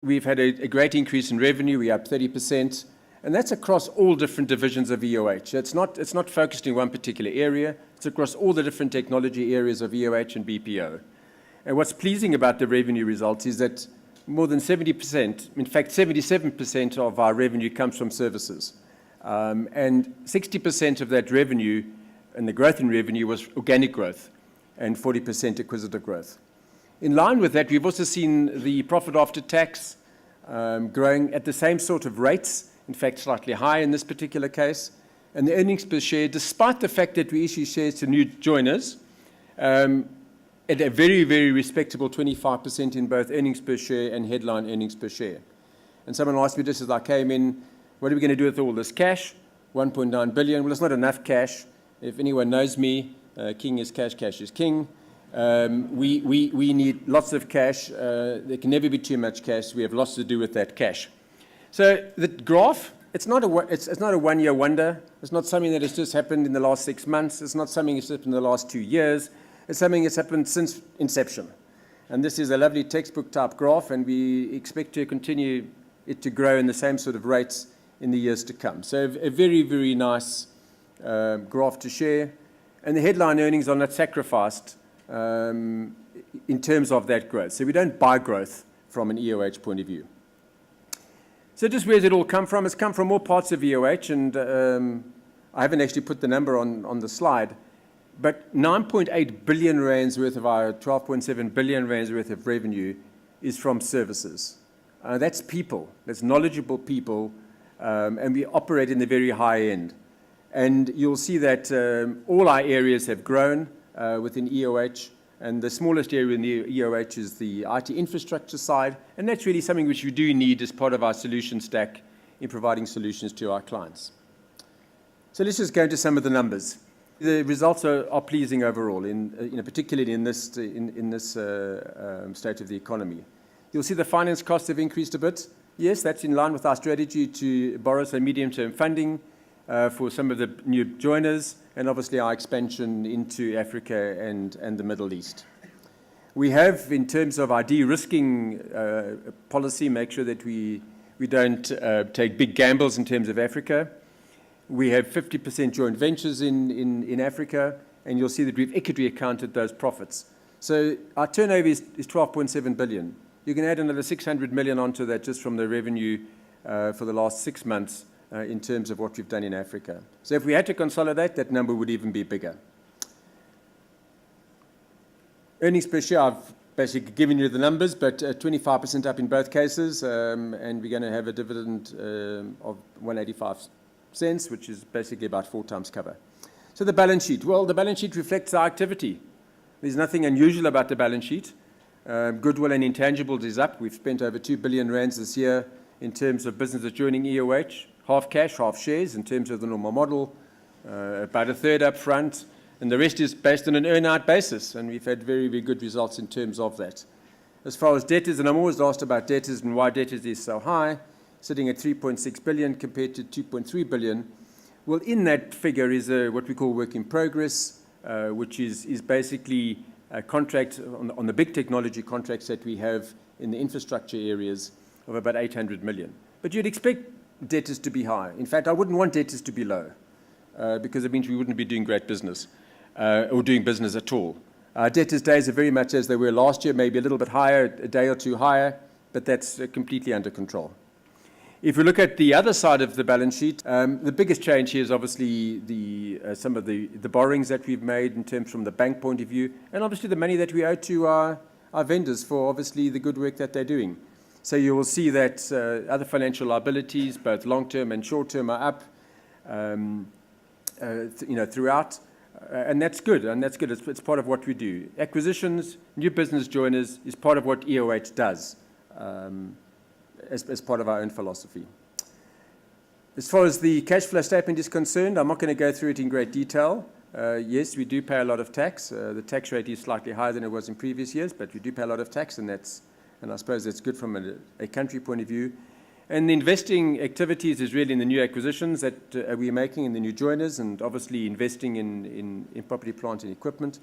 We've had a great increase in revenue. We're up 30%, and that's across all different divisions of EOH. It's not focused in one particular area. It's across all the different technology areas of EOH and BPO. And what's pleasing about the revenue results is that more than 70%, in fact 77% of our revenue comes from services. And 60% of that revenue and the growth in revenue was organic growth and 40% acquisitive growth. In line with that, we've also seen the profit after tax growing at the same sort of rates, in fact slightly higher in this particular case. And the earnings per share, despite the fact that we issue shares to new joiners, at a very, very respectable 25% in both earnings per share and headline earnings per share. And someone asked me just as I came in, what are we going to do with all this cash? 1.9 billion. Well, it's not enough cash. If anyone knows me, king is cash, cash is king. We need lots of cash. There can never be too much cash. We have lots to do with that cash. So the graph, it's not a one-year wonder. It's not something that has just happened in the last 6 months. It's not something that's happened in the last 2 years. It's something that's happened since inception. And this is a lovely textbook type graph, and we expect to continue it to grow in the same sort of rates in the years to come. So a very, very nice graph to share. And the headline earnings are not sacrificed in terms of that growth. So we don't buy growth from an EOH point of view. So just where does it all come from? It's come from all parts of EOH, and I haven't actually put the number on the slide, but 9.8 billion rands worth of our 12.7 billion rands worth of revenue is from services. That's people, that's knowledgeable people, and we operate in the very high end. And you'll see that all our areas have grown within EOH, and the smallest area in the EOH is the IT infrastructure side, and that's really something which we do need as part of our solution stack in providing solutions to our clients. So let's just go into some of the numbers. The results are pleasing overall, particularly in this state of the economy. You'll see the finance costs have increased a bit. Yes, that's in line with our strategy to borrow some medium-term funding for some of the new joiners, and obviously our expansion into Africa and the Middle East. We have, in terms of our de-risking policy, make sure that we don't take big gambles in terms of Africa. We have 50% joint ventures in Africa, and you'll see that we've equity accounted those profits. So our turnover is 12.7 billion. You can add another 600 million onto that just from the revenue for the last 6 months in terms of what we've done in Africa. So if we had to consolidate, that number would even be bigger. Earnings per share, I've basically given you the numbers, but 25% up in both cases, and we're going to have a dividend of 185 cents, which is basically about 4 times cover. So the balance sheet. Well, the balance sheet reflects our activity. There's nothing unusual about the balance sheet. Goodwill and intangibles is up. We've spent over 2 billion rands this year in terms of businesses joining EOH, half cash, half shares in terms of the normal model, about a third up front, and the rest is based on an earn-out basis, and we've had very, very good results in terms of that. As far as debtors, and I'm always asked about debtors and why debtors is so high, sitting at 3.6 billion compared to 2.3 billion. Well, in that figure is what we call work in progress, which is basically a contract on the big technology contracts that we have in the infrastructure areas of about 800 million. But you'd expect debtors to be high. In fact, I wouldn't want debtors to be low because it means we wouldn't be doing great business or doing business at all. Debtors days are very much as they were last year, maybe a little bit higher, a day or two higher, but that's completely under control. If we look at the other side of the balance sheet, the biggest change here is obviously some of the borrowings that we've made in terms from the bank point of view, and obviously the money that we owe to our vendors for obviously the good work that they're doing. So you will see that other financial liabilities, both long-term and short-term, are up throughout, and that's good, It's part of what we do. Acquisitions, new business joiners is part of what EOH does. As part of our own philosophy. As far as the cash flow statement is concerned, I'm not going to go through it in great detail. Yes, we do pay a lot of tax. The tax rate is slightly higher than it was in previous years, but we do pay a lot of tax, and I suppose that's good from a country point of view. And the investing activities is really in the new acquisitions that we're making, in the new joiners, and obviously investing in property, plant, and equipment.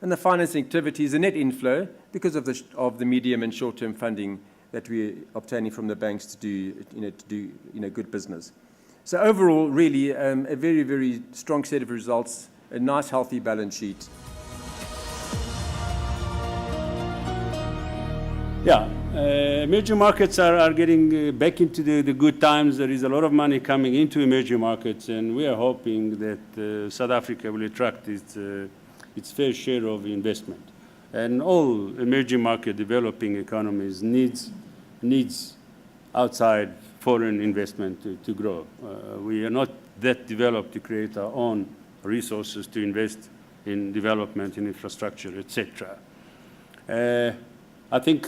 And the financing activities, a net inflow because of the medium and short-term funding that we're obtaining from the banks to do good business. So overall, really, a very, very strong set of results, a nice, healthy balance sheet. Yeah, emerging markets are getting back into the good times. There is a lot of money coming into emerging markets, and we are hoping that South Africa will attract its fair share of investment. And all emerging market developing economies needs outside foreign investment to grow. We are not that developed to create our own resources to invest in development, in infrastructure, etc. I think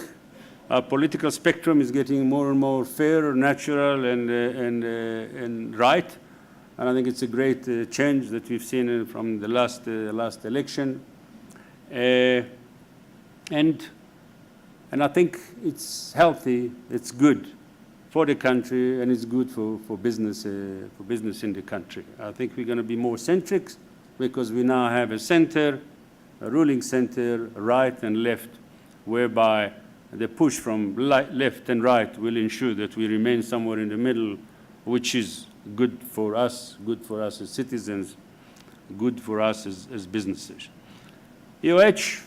our political spectrum is getting more and more fair, natural, and right. And I think it's a great change that we've seen from the last election. And I think it's healthy, it's good for the country, and it's good for business in the country. I think we're going to be more centric because we now have a ruling center, right and left, whereby the push from left and right will ensure that we remain somewhere in the middle, which is good for us as citizens, good for us as businesses. EOH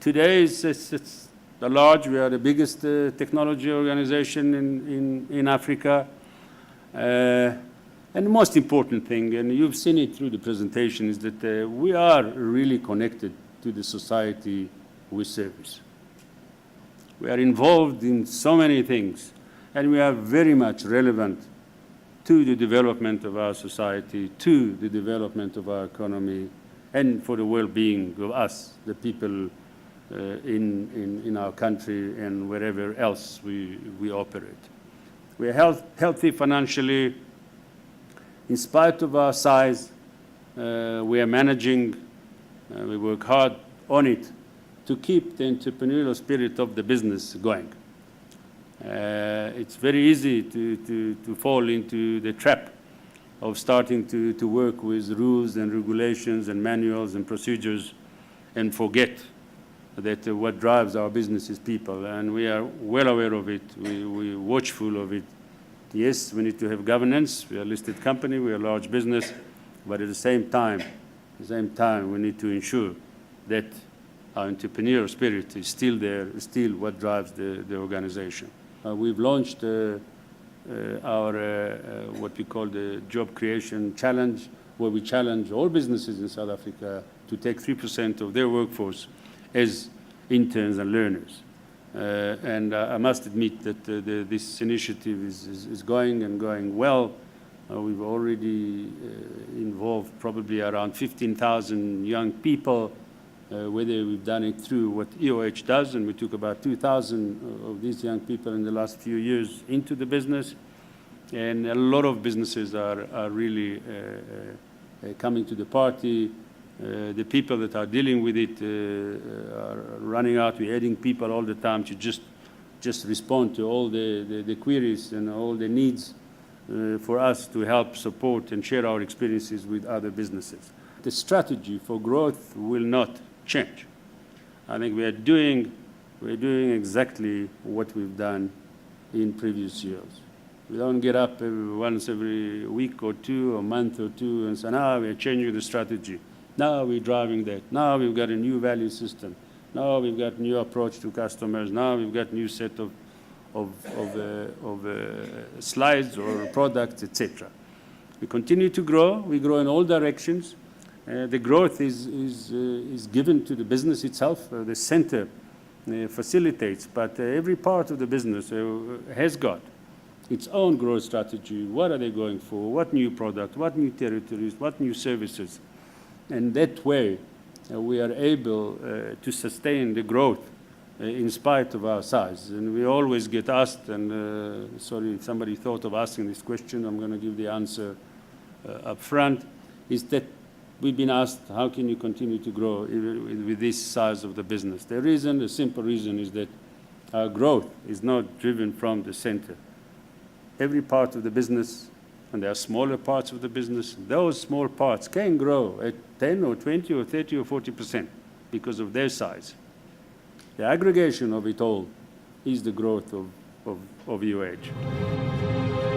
today it's large. We are the biggest technology organization in Africa. And the most important thing, and you've seen it through the presentation, is that we are really connected to the society we service. We are involved in so many things, and we are very much relevant to the development of our society, to the development of our economy, and for the well-being of us, the people in our country and wherever else we operate. We are healthy financially. In spite of our size, we are managing, we work hard on it to keep the entrepreneurial spirit of the business going. It's very easy to fall into the trap of starting to work with rules and regulations and manuals and procedures and forget that what drives our business is people, and we are well aware of it. We're watchful of it. Yes, we need to have governance. We are a listed company. We are a large business. But at the same time, we need to ensure that our entrepreneurial spirit is still there, still what drives the organization. We've launched our what we call the Job Creation Challenge, where we challenge all businesses in South Africa to take 3% of their workforce as interns and learners. And I must admit that this initiative is going well. We've already involved probably around 15,000 young people, whether we've done it through what EOH does, and we took about 2,000 of these young people in the last few years into the business. And a lot of businesses are really coming to the party. The people that are dealing with it are running out. We're adding people all the time to just respond to all the queries and all the needs for us to help support and share our experiences with other businesses. The strategy for growth will not change. I think we're doing exactly what we've done in previous years. We don't get up once every week or two, or month or two, and say, now we're changing the strategy. Now we're driving that. Now we've got a new value system. Now we've got new approach to customers. Now we've got new set of slides or products, etc. We continue to grow. We grow in all directions. The growth is given to the business itself. The center facilitates, but every part of the business has got its own growth strategy. What are they going for? What new product? What new territories? What new services? And that way, we are able to sustain the growth in spite of our size. And we always get asked, and sorry if somebody thought of asking this question, I'm going to give the answer up front, is that we've been asked, how can you continue to grow with this size of the business? The simple reason is that our growth is not driven from the center. Every part of the business, and there are smaller parts of the business, those small parts can grow at 10 or 20 or 30 or 40% because of their size. The aggregation of it all is the growth of EOH.